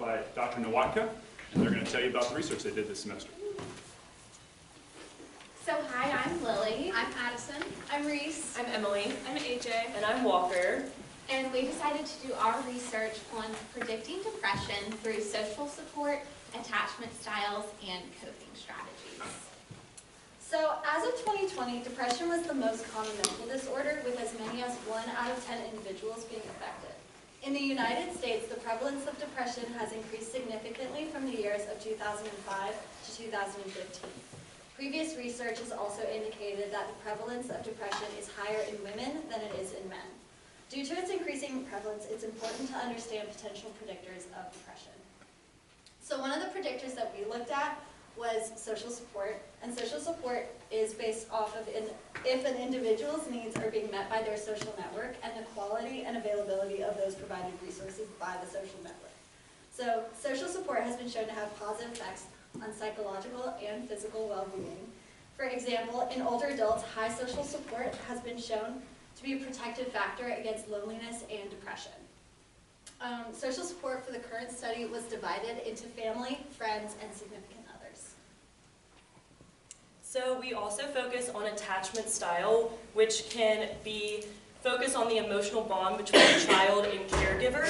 by Dr. Nowatka, and they're going to tell you about the research they did this semester. So hi, I'm Lillie. I'm Addison. I'm Reece. I'm Emily. I'm AJ. And I'm Walker. And we decided to do our research on predicting depression through social support, attachment styles, and coping strategies. So as of 2020, depression was the most common mental disorder, with as many as 1 out of 10 individuals being affected. In the United States, the prevalence of depression has increased significantly from the years of 2005 to 2015. Previous research has also indicated that the prevalence of depression is higher in women than it is in men. Due to its increasing prevalence, it's important to understand potential predictors of depression. So one of the predictors that we looked at was social support, and social support is based off of if an individual's needs are being met by their social network and the quality and availability of those provided resources by the social network. So social support has been shown to have positive effects on psychological and physical well-being. For example, in older adults, high social support has been shown to be a protective factor against loneliness and depression. Social support for the current study was divided into family, friends, and significant others. So we also focus on attachment style, which can be focused on the emotional bond between child and caregiver.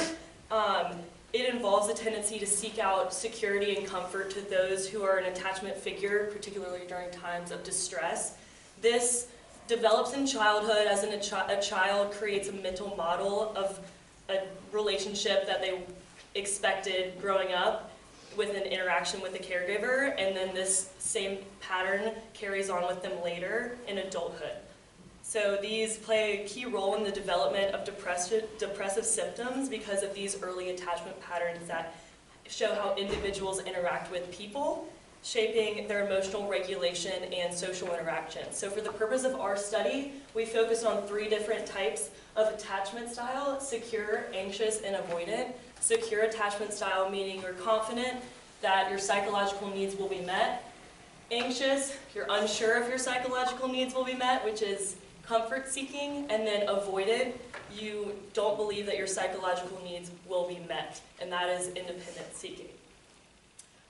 It involves a tendency to seek out security and comfort to those who are an attachment figure, particularly during times of distress. This develops in childhood as a child creates a mental model of a relationship that they expected growing up with an interaction with the caregiver, and then this same pattern carries on with them later in adulthood. So these play a key role in the development of depressive symptoms because of these early attachment patterns that show how individuals interact with people, shaping their emotional regulation and social interaction. So for the purpose of our study, we focused on 3 different types of attachment style: secure, anxious, and avoidant. Secure attachment style meaning you're confident that your psychological needs will be met. Anxious, you're unsure if your psychological needs will be met, which is comfort seeking. And then avoidant, you don't believe that your psychological needs will be met, and that is independent seeking.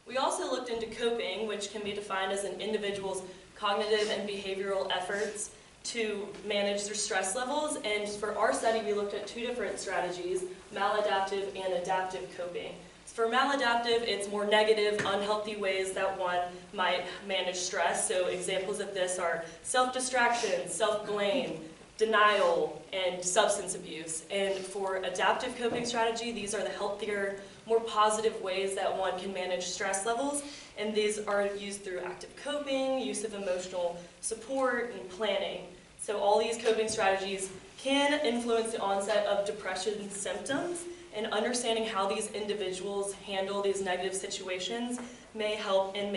We also looked into coping, which can be defined as an individual's cognitive and behavioral efforts to manage their stress levels. And for our study, we looked at 2 different strategies: maladaptive and adaptive coping. For maladaptive, it's more negative, unhealthy ways that one might manage stress. So examples of this are self-distraction, self-blame, denial, and substance abuse. And for adaptive coping strategy, these are the healthier, more positive ways that one can manage stress levels. And these are used through active coping, use of emotional support, and planning. So all these coping strategies can influence the onset of depression symptoms, and understanding how these individuals handle these negative situations may help in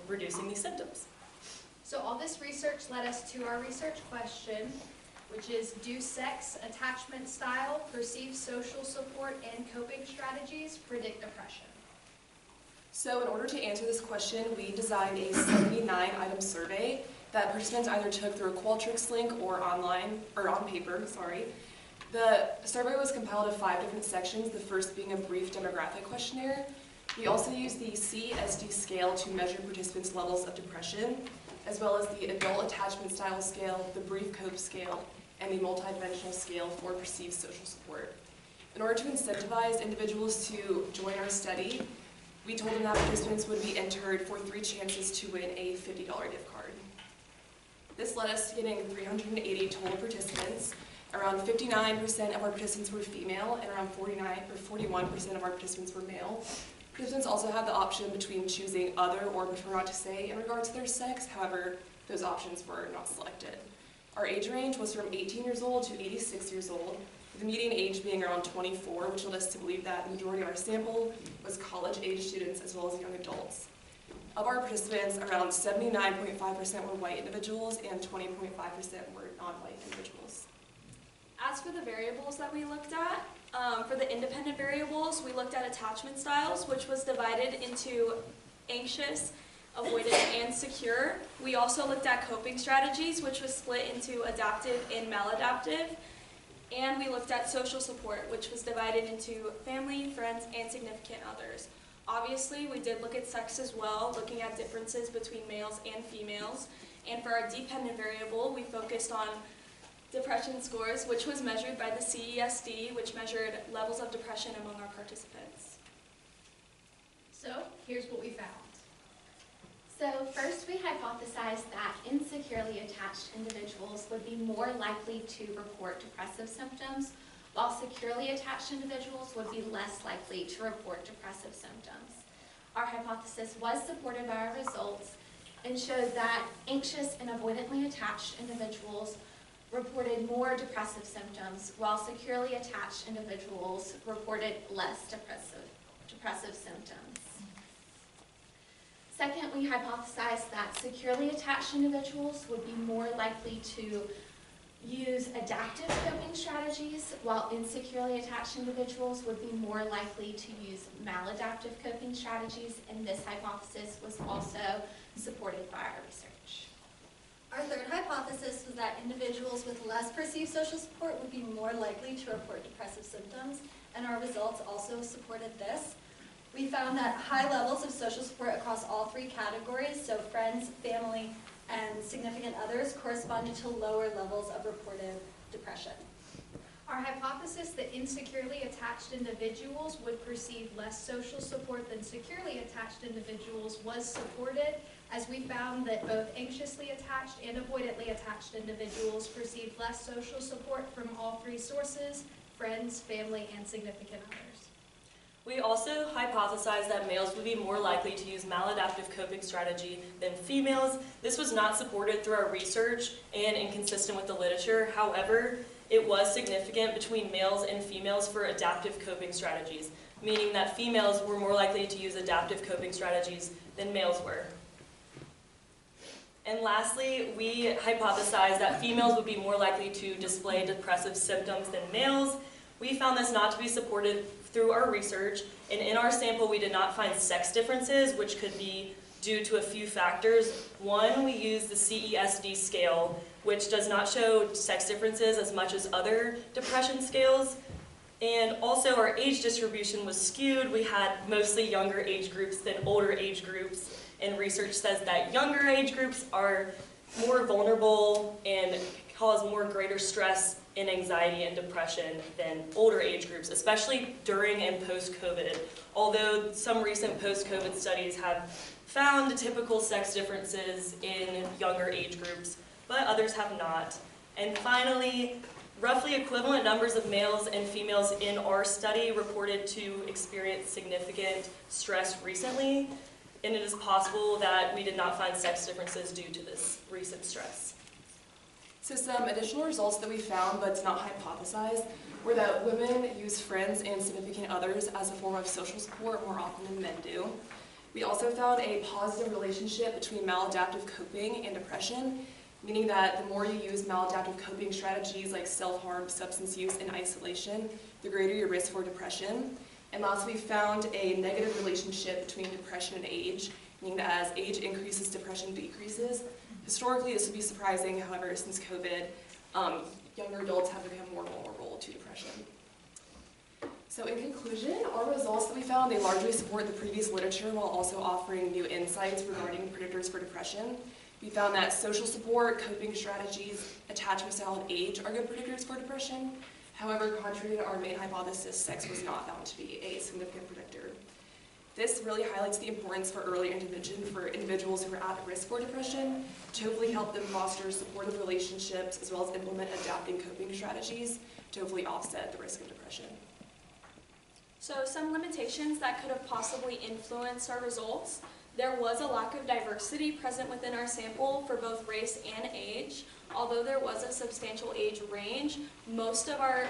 reducing these symptoms. So all this research led us to our research question, which is: do sex, attachment style, perceived social support, and coping strategies predict depression? So in order to answer this question, we designed a 79-item survey that participants either took through a Qualtrics link or online, or on paper, sorry. The survey was compiled of 5 different sections, the first being a brief demographic questionnaire. We also used the CSD scale to measure participants' levels of depression, as well as the adult attachment style scale, the brief COPE scale, and the multidimensional scale for perceived social support. In order to incentivize individuals to join our study, we told them that participants would be entered for 3 chances to win a $50 gift card. This led us to getting 380 total participants. Around 59% of our participants were female, and around 41% of our participants were male. Participants also had the option between choosing other or prefer not to say in regards to their sex. However, those options were not selected. Our age range was from 18 years old to 86 years old, with the median age being around 24, which led us to believe that the majority of our sample was college-age students as well as young adults. Of our participants, around 79.5% were white individuals and 20.5% were non-white individuals. As for the variables that we looked at, for the independent variables, we looked at attachment styles, which was divided into anxious, avoidant, and secure. We also looked at coping strategies, which was split into adaptive and maladaptive. And we looked at social support, which was divided into family, friends, and significant others. Obviously, we did look at sex as well, looking at differences between males and females. And for our dependent variable, we focused on depression scores, which was measured by the CESD, which measured levels of depression among our participants. So here's what we found. So first, we hypothesized that insecurely attached individuals would be more likely to report depressive symptoms, while securely attached individuals would be less likely to report depressive symptoms. Our hypothesis was supported by our results and showed that anxious and avoidantly attached individuals reported more depressive symptoms, while securely attached individuals reported less depressive symptoms. Second, we hypothesized that securely attached individuals would be more likely to use adaptive coping strategies, while insecurely attached individuals would be more likely to use maladaptive coping strategies, and this hypothesis was also supported by our research. Our third hypothesis was that individuals with less perceived social support would be more likely to report depressive symptoms, and our results also supported this. We found that high levels of social support across all three categories, so friends, family, and significant others, corresponded to lower levels of reported depression. Our hypothesis that insecurely attached individuals would perceive less social support than securely attached individuals was supported, as we found that both anxiously attached and avoidantly attached individuals perceived less social support from all three sources: friends, family, and significant others. We also hypothesized that males would be more likely to use maladaptive coping strategy than females. This was not supported through our research and inconsistent with the literature. However, it was significant between males and females for adaptive coping strategies, meaning that females were more likely to use adaptive coping strategies than males were. And lastly, we hypothesized that females would be more likely to display depressive symptoms than males. We found this not to be supported through our research, and in our sample we did not find sex differences, which could be due to a few factors. One, we used the CESD scale, which does not show sex differences as much as other depression scales. And also our age distribution was skewed. We had mostly younger age groups than older age groups, and research says that younger age groups are more vulnerable and cause more greater stress and anxiety and depression than older age groups, especially during and post-COVID. Although some recent post-COVID studies have found typical sex differences in younger age groups, but others have not. And finally, roughly equivalent numbers of males and females in our study reported to experience significant stress recently, and it is possible that we did not find sex differences due to this recent stress. So some additional results that we found but not hypothesized were that women use friends and significant others as a form of social support more often than men do. We also found a positive relationship between maladaptive coping and depression, meaning that the more you use maladaptive coping strategies like self-harm, substance use, and isolation, the greater your risk for depression. And lastly, we found a negative relationship between depression and age, meaning that as age increases, depression decreases. Historically, this would be surprising, however, since COVID, younger adults have become more vulnerable to depression. So in conclusion, our results that we found, they largely support the previous literature while also offering new insights regarding predictors for depression. We found that social support, coping strategies, attachment style, and age are good predictors for depression. However, contrary to our main hypothesis, sex was not found to be a significant predictor. This really highlights the importance for early intervention for individuals who are at risk for depression to hopefully help them foster supportive relationships as well as implement adapting coping strategies to hopefully offset the risk of depression. So some limitations that could have possibly influenced our results. There was a lack of diversity present within our sample for both race and age. Although there was a substantial age range, most of our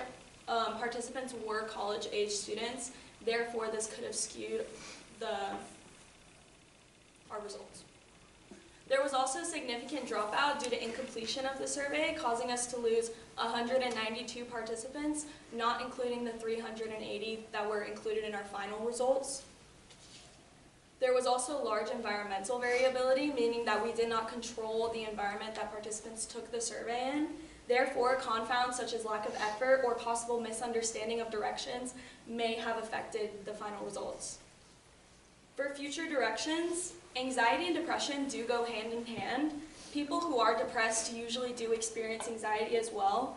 participants were college-age students. Therefore, this could have skewed our results. There was also significant dropout due to incompletion of the survey, causing us to lose 192 participants, not including the 380 that were included in our final results. There was also large environmental variability, meaning that we did not control the environment that participants took the survey in. Therefore, confounds such as lack of effort or possible misunderstanding of directions may have affected the final results. For future directions, anxiety and depression do go hand in hand. People who are depressed usually do experience anxiety as well.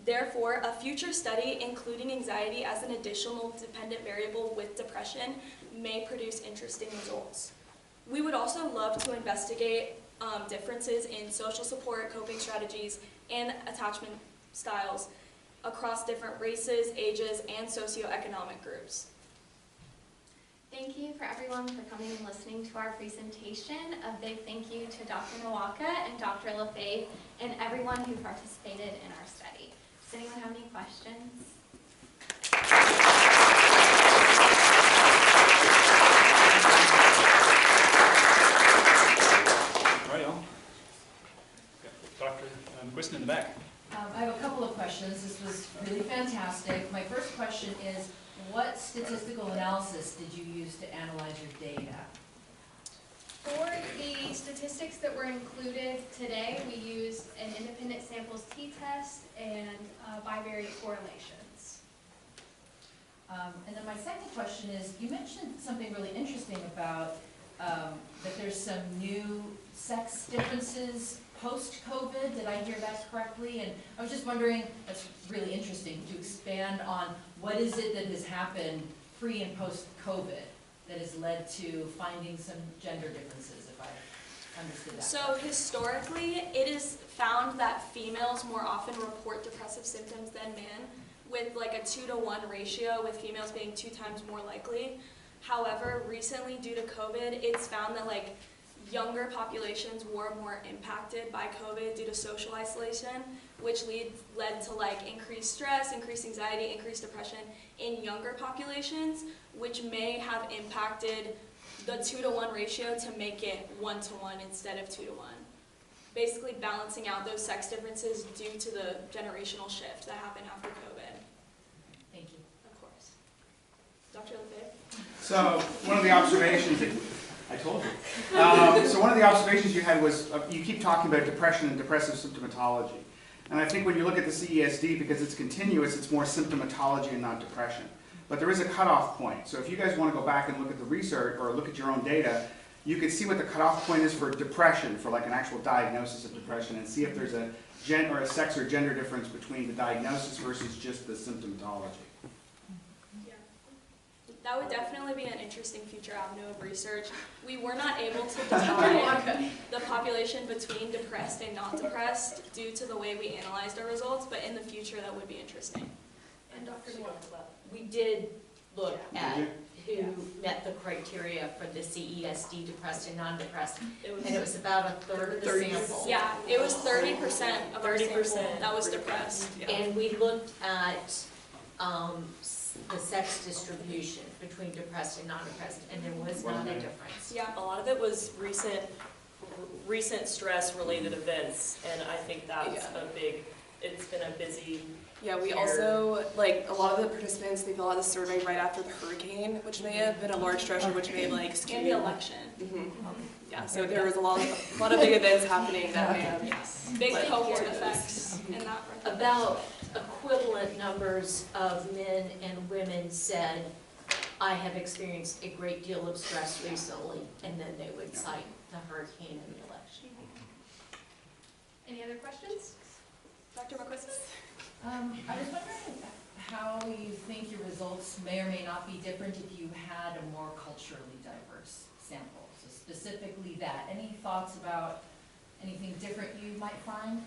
Therefore, a future study including anxiety as an additional dependent variable with depression may produce interesting results. We would also love to investigate differences in social support, coping strategies, and attachment styles across different races, ages, and socioeconomic groups. Thank you for everyone for coming and listening to our presentation. A big thank you to Dr. Nowatka and Dr. LaFave and everyone who participated in our study. Does anyone have any questions? All right, y'all. Dr. McQuiston in the back. I have a couple of questions. This was really fantastic. My first question is, what statistical analysis did you use to analyze your data? For the statistics that were included today, we used an independent samples t-test and bivariate correlations. And then my second question is, you mentioned something really interesting about that there's some new sex differences post-COVID. Did I hear that correctly? And I was just wondering, that's really interesting, to expand on what is it that has happened pre and post-COVID that has led to finding some gender differences, if I understood that. So historically, it is found that females more often report depressive symptoms than men, with like a 2-to-1 ratio, with females being 2 times more likely. However, recently due to COVID, it's found that like younger populations were more impacted by COVID due to social isolation, which led to like increased stress, increased anxiety, increased depression in younger populations, which may have impacted the 2-to-1 ratio to make it 1-to-1 instead of 2-to-1. Basically balancing out those sex differences due to the generational shift that happened after COVID. Thank you. Of course. Dr. LaFave? So one of the observations that I told you. So one of the observations you had was you keep talking about depression and depressive symptomatology. And I think when you look at the CESD, because it's continuous, it's more symptomatology and not depression. But there is a cutoff point. So if you guys want to go back and look at the research or look at your own data, you can see what the cutoff point is for depression, for like an actual diagnosis of depression, and see if there's a sex or gender difference between the diagnosis versus just the symptomatology. That would definitely be an interesting future avenue of research. We were not able to divide the population between depressed and not depressed due to the way we analyzed our results, but in the future that would be interesting. And Dr. Nowatka. We did look at who met the criteria for the CESD, depressed and non-depressed, and it was about a third of the sample. Yeah, it was 30% of our 30% sample that was depressed. And we looked at the sex distribution between depressed and non-depressed, and there was not a difference. Yeah. A lot of it was recent stress-related events, and I think that's it's been a busy Yeah, we year. also, like, a lot of the participants, they filled out the survey right after the hurricane, which may have been a large stressor, which may have, like, skewed. And the election. Yeah, so there was a lot of big events happening that may have. Big Like, cohort effects in that regard. About equivalent numbers of men and women said, I have experienced a great deal of stress recently, and then they would cite the hurricane and the election. Any other questions? Dr. McQuiston? I was wondering how you think your results may or may not be different if you had a more culturally diverse sample. So specifically that. Any thoughts about anything different you might find?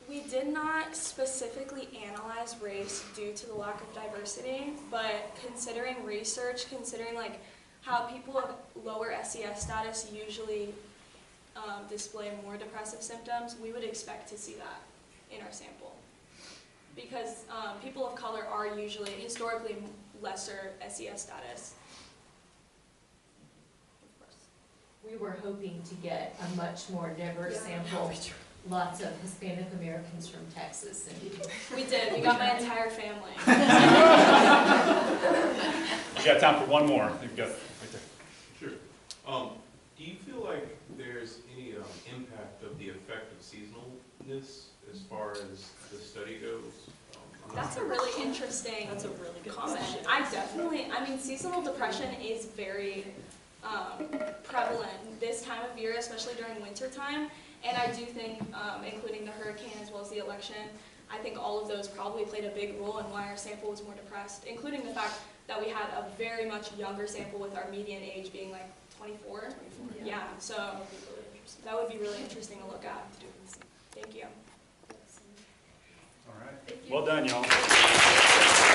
We did not specifically analyze race due to the lack of diversity, but considering research, considering like how people of lower SES status usually display more depressive symptoms, we would expect to see that in our sample. Because people of color are usually historically lesser SES status. We were hoping to get a much more diverse sample. Lots of Hispanic Americans from Texas. And We did. We got my entire family. We got time for one more. We've got right there. Sure. Do you feel like there's any impact of the effect of seasonalness as far as the study goes? I'm not That's a sure. really interesting That's a really good comment. question. I mean, seasonal depression is very prevalent this time of year, especially during winter time. And I do think, including the hurricane as well as the election, I think all of those probably played a big role in why our sample was more depressed, including the fact that we had a very much younger sample with our median age being like 24. Yeah, so that would be really interesting to look at. Thank you. All right. Thank you. Well done, y'all.